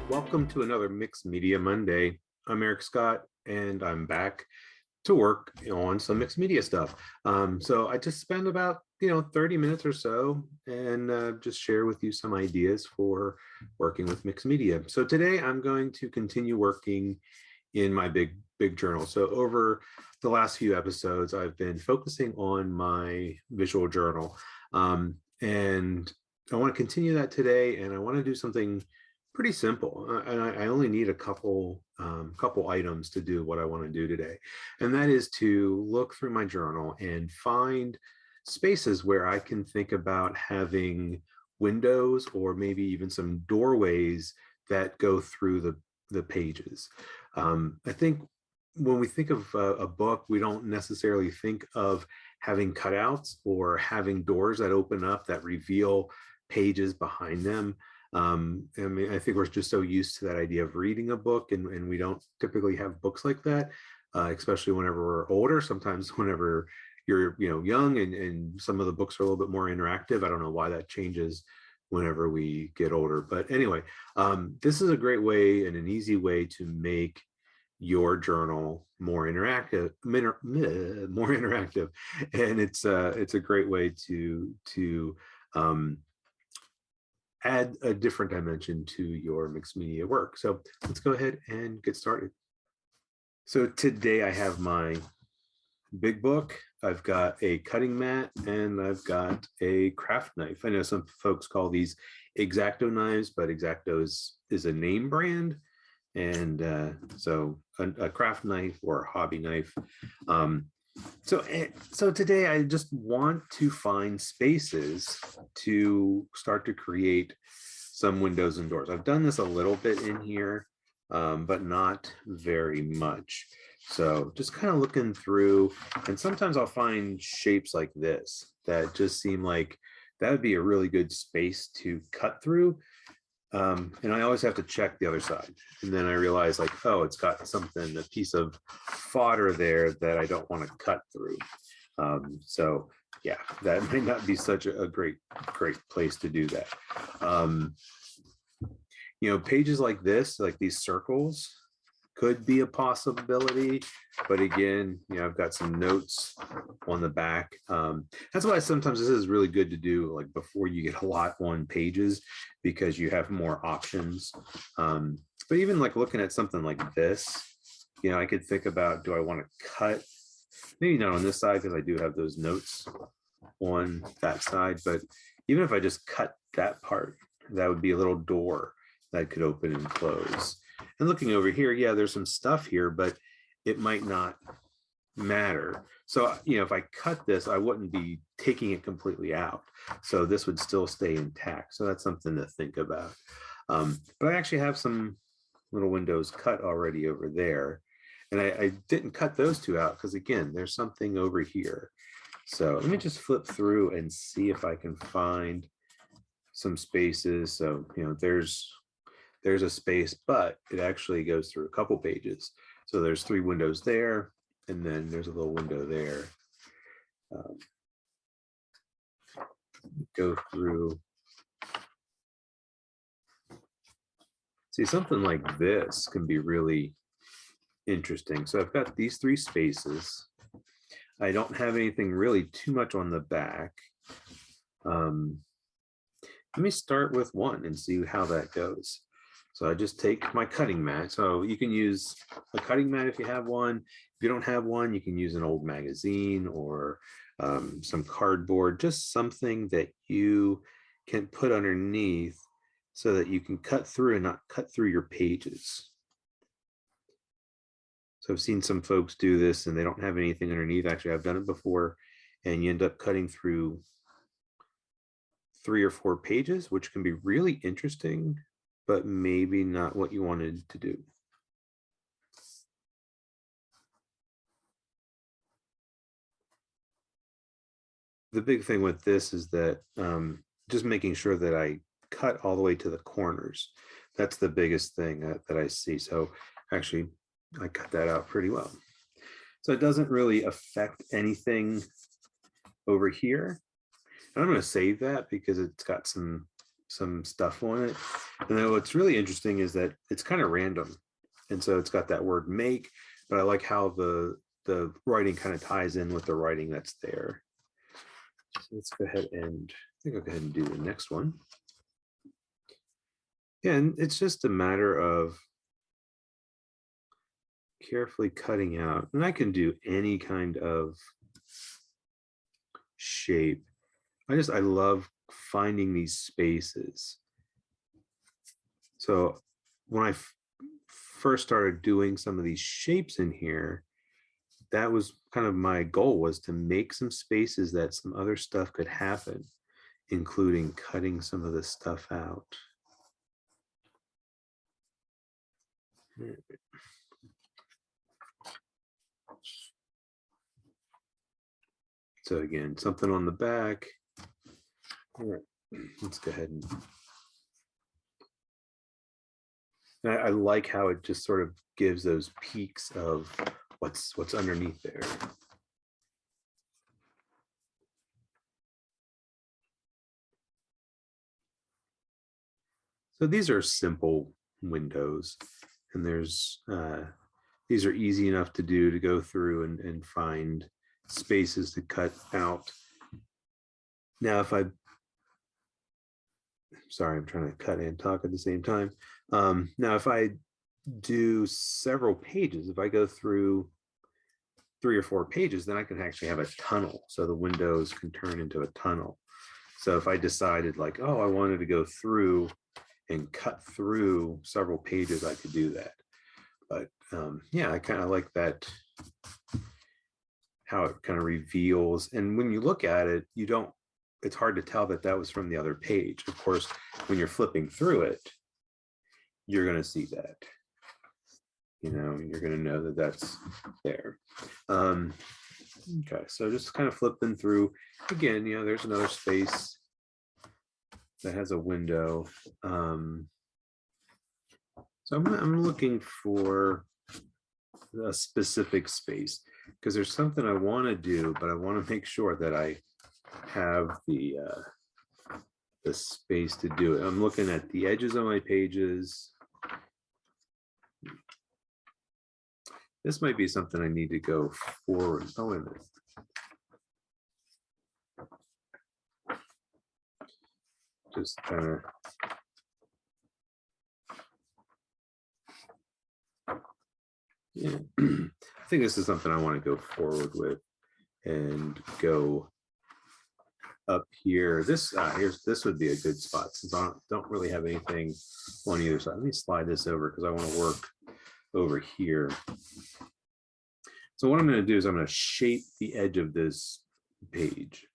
Welcome to another Mixed Media Monday. I'm Eric Scott, and I'm back to work on some mixed media stuff. So I just spend about 30 minutes or so and just share with you some ideas for working with mixed media. So today I'm going to continue working in my big journal. So over the last few episodes, I've been focusing on my visual journal, and I want to continue that today. And I want to do something pretty simple, and I only need a couple items to do what I want to do today, and that is to look through my journal and find spaces where I can think about having windows or maybe even some doorways that go through the pages. I think when we think of a book, we don't necessarily think of having cutouts or having doors that open up that reveal pages behind them. I mean, I think we're just so used to that idea of reading a book, and we don't typically have books like that, especially whenever we're older. Sometimes whenever you're young and some of the books are a little bit more interactive. I don't know why that changes whenever we get older. But anyway, this is a great way and an easy way to make your journal more interactive, and it's a great way to add a different dimension to your mixed media work. So let's go ahead and get started. So today I have my big book. I've got a cutting mat and I've got a craft knife. I know some folks call these X-Acto knives, but X-Acto is a name brand. And so a craft knife or a hobby knife. So today I just want to find spaces to start to create some windows and doors. I've done this a little bit in here, but not very much. So just kind of looking through, and sometimes I'll find shapes like this that just seem like that would be a really good space to cut through. And I always have to check the other side. And then I realize, like, oh, it's got something, a piece of fodder there that I don't want to cut through. So yeah, that might not be such a great place to do that. Pages like this, like these circles, could be a possibility, but again, I've got some notes on the back. That's why sometimes this is really good to do like before you get a lot on pages, because you have more options. But even like looking at something like this, I could think about, do I want to cut? Maybe not on this side because I do have those notes on that side, but even if I just cut that part, that would be a little door that could open and close. And looking over here, yeah, there's some stuff here, but it might not matter. So, if I cut this, I wouldn't be taking it completely out. So this would still stay intact. So that's something to think about. But I actually have some little windows cut already over there. And I didn't cut those two out because, again, there's something over here. So let me just flip through and see if I can find some spaces. So, there's a space, but it actually goes through a couple pages. So there's 3 windows there, and then there's a little window there. Go through. See, something like this can be really interesting. So I've got these 3 spaces. I don't have anything really too much on the back. Let me start with one and see how that goes. So I just take my cutting mat. So you can use a cutting mat if you have one. If you don't have one, you can use an old magazine or some cardboard, just something that you can put underneath so that you can cut through and not cut through your pages. So I've seen some folks do this and they don't have anything underneath. Actually, I've done it before, and you end up cutting through 3 or 4 pages, which can be really interesting, but maybe not what you wanted to do. The big thing with this is that just making sure that I cut all the way to the corners. That's the biggest thing that I see. So actually, I cut that out pretty well. So it doesn't really affect anything over here. And I'm going to save that because it's got some some stuff on it. And then what's really interesting is that it's kind of random. And so it's got that word make, but I like how the writing kind of ties in with the writing that's there. So let's go ahead and I think I'll go ahead and do the next one. Yeah, and it's just a matter of carefully cutting out, and I can do any kind of shape. I love finding these spaces. So when I first started doing some of these shapes in here, that was kind of my goal, was to make some spaces that some other stuff could happen, including cutting some of this stuff out. So again, something on the back. All right, let's go ahead and I like how it just sort of gives those peaks of what's underneath there. So these are simple windows, and there's these are easy enough to do, to go through and find spaces to cut out. Now, sorry, I'm trying to cut and talk at the same time. Now, if I do several pages, if I go through 3 or 4 pages, then I can actually have a tunnel. So the windows can turn into a tunnel. So if I decided like, oh, I wanted to go through and cut through several pages, I could do that. But yeah, I kind of like that, how it kind of reveals. And when you look at it, it's hard to tell that that was from the other page. Of course, when you're flipping through it, you're going to see that. You're going to know that that's there. Okay, so just kind of flipping through again. There's another space that has a window. So I'm looking for a specific space, because there's something I want to do, but I want to make sure that I have the space to do it. I'm looking at the edges of my pages. This might be something I need to go forward. Oh, wait a minute. Just kind of. Yeah, I think this is something I want to go forward with and go up here. This would be a good spot, since I don't really have anything on either side. Let me slide this over because I want to work over here. So what I'm going to do is I'm going to shape the edge of this page.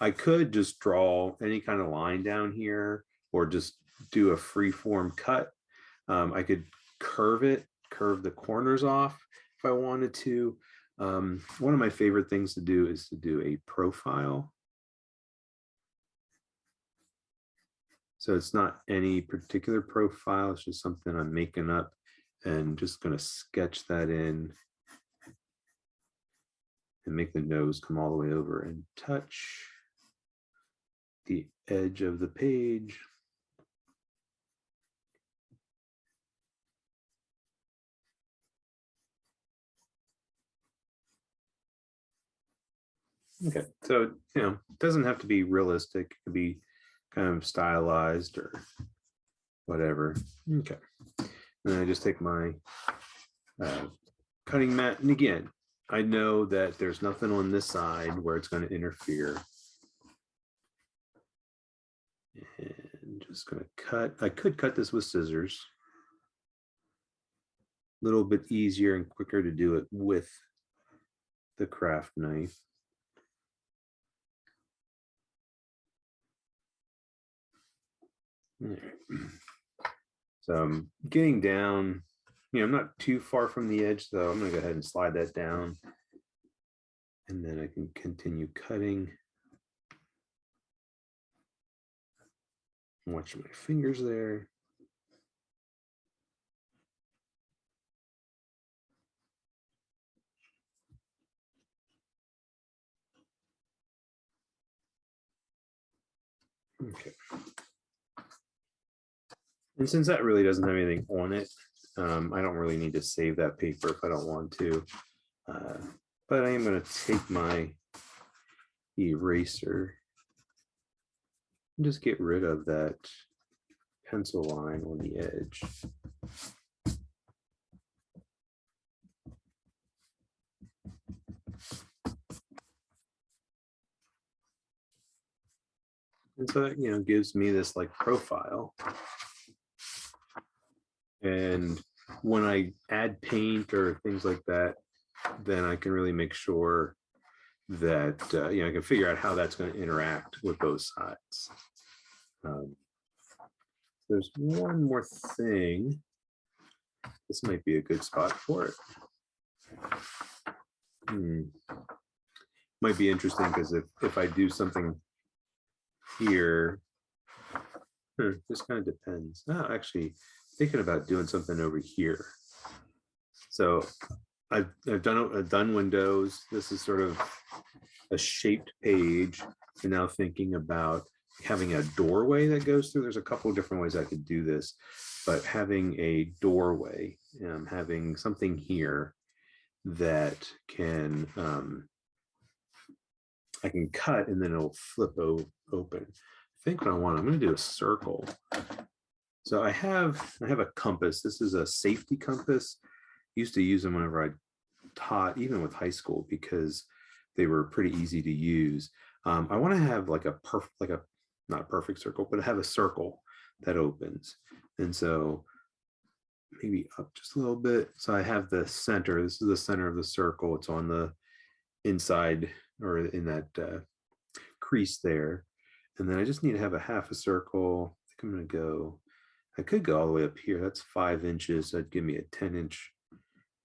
I could just draw any kind of line down here, or just do a free form cut. I could curve the corners off if I wanted to. One of my favorite things to do is to do a profile. So it's not any particular profile, it's just something I'm making up, and just going to sketch that in and make the nose come all the way over and touch the edge of the page. Okay, so it doesn't have to be realistic. It could be kind of stylized or whatever. Okay, and then I just take my cutting mat, and again, I know that there's nothing on this side where it's going to interfere. And just going to cut. I could cut this with scissors. A little bit easier and quicker to do it with the craft knife. So I'm getting down, I'm not too far from the edge, so I'm going to go ahead and slide that down. And then I can continue cutting. Watch my fingers there. Okay. And since that really doesn't have anything on it, I don't really need to save that paper if I don't want to. But I am going to take my eraser and just get rid of that pencil line on the edge. And so that, gives me this like profile. And when I add paint or things like that, then I can really make sure that, I can figure out how that's going to interact with both sides. There's one more thing. This might be a good spot for it. Might be interesting because if I do something here, this kind of depends. Oh, actually, thinking about doing something over here. So I've done windows. This is sort of a shaped page, and now thinking about having a doorway that goes through. There's a couple of different ways I could do this, but having a doorway, having something here that can I can cut and then it'll flip open. I think what I want, I'm going to do a circle. So I have a compass. This is a safety compass. Used to use them whenever I taught, even with high school, because they were pretty easy to use. I want to have like a not a perfect circle, but have a circle that opens. And so maybe up just a little bit. So I have the center. This is the center of the circle. It's on the inside or in that crease there. And then I just need to have a half a circle. I think I'm going to go, I could go all the way up here. That's 5 inches. That'd give me a 10-inch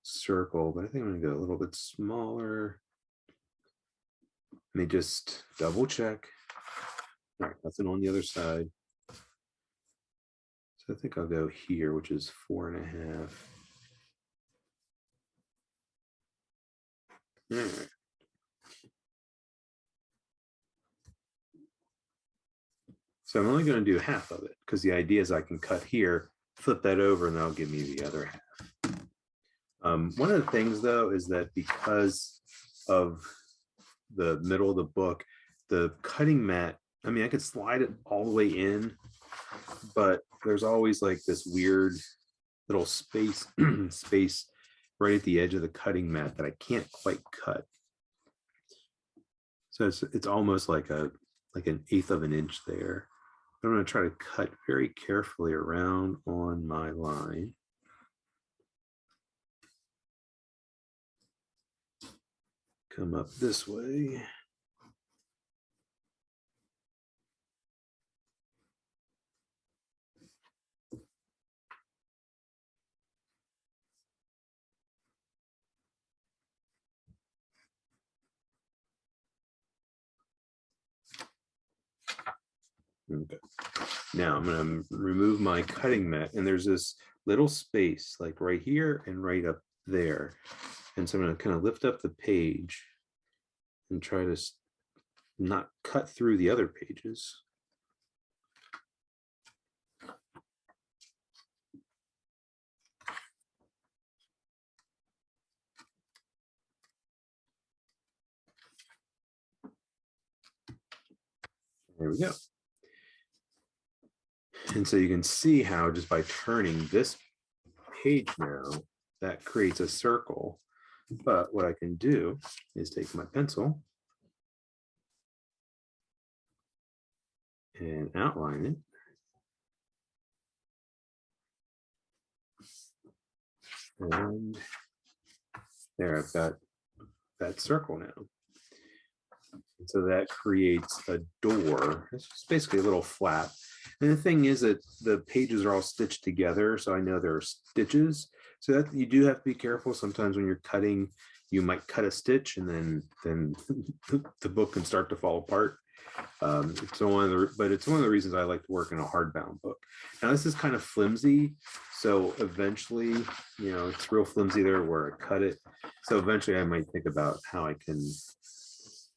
circle, but I think I'm going to go a little bit smaller. Let me just double check. All right, nothing on the other side. So I think I'll go here, which is 4.5. All right. So I'm only going to do half of it because the idea is I can cut here, flip that over, and that'll give me the other half. One of the things, though, is that because of the middle of the book, the cutting mat, I mean, I could slide it all the way in, but there's always like this weird little space right at the edge of the cutting mat that I can't quite cut. So it's almost like an 1/8 of an inch there. I'm going to try to cut very carefully around on my line. Come up this way. Okay. Now I'm going to remove my cutting mat, and there's this little space like right here and right up there. And so I'm going to kind of lift up the page and try to not cut through the other pages. There we go. And so you can see how just by turning this page now, that creates a circle. But what I can do is take my pencil and outline it. And there, I've got that circle now. And so that creates a door. It's just basically a little flap. And the thing is that the pages are all stitched together, so I know there are stitches. So that you do have to be careful. Sometimes when you're cutting, you might cut a stitch, and then the book can start to fall apart. It's one of the reasons I like to work in a hardbound book. Now this is kind of flimsy, so eventually, it's real flimsy there where I cut it. So eventually, I might think about how I can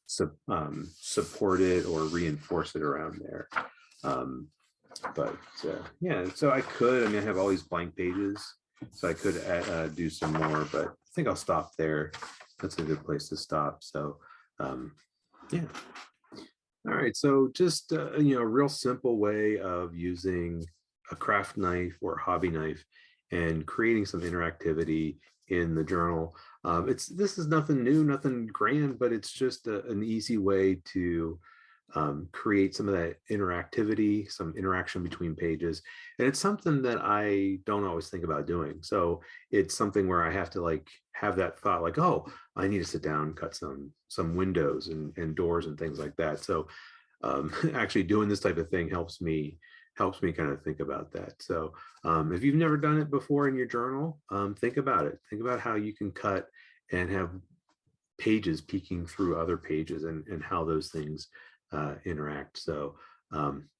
support it or reinforce it around there. But yeah, so I mean, I have all these blank pages, so I could do some more, but I think I'll stop there. That's a good place to stop. So yeah. All right, so just a real simple way of using a craft knife or hobby knife and creating some interactivity in the journal. This is nothing new, nothing grand, but it's just an easy way to create some of that interactivity, some interaction between pages. And it's something that I don't always think about doing. So it's something where I have to like have that thought like, oh, I need to sit down and cut some windows and doors and things like that. So actually doing this type of thing helps me kind of think about that. So if you've never done it before in your journal, think about it. Think about how you can cut and have pages peeking through other pages and how those things interact. So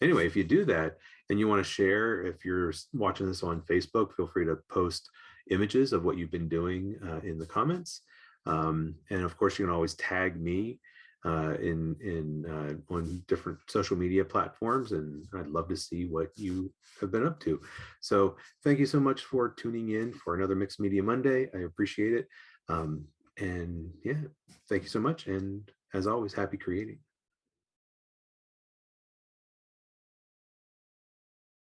anyway, if you do that and you want to share, if you're watching this on Facebook, feel free to post images of what you've been doing in the comments. And of course, you can always tag me in on different social media platforms, and I'd love to see what you have been up to. So thank you so much for tuning in for another Mixed Media Monday. I appreciate it. And yeah, thank you so much. And as always, happy creating.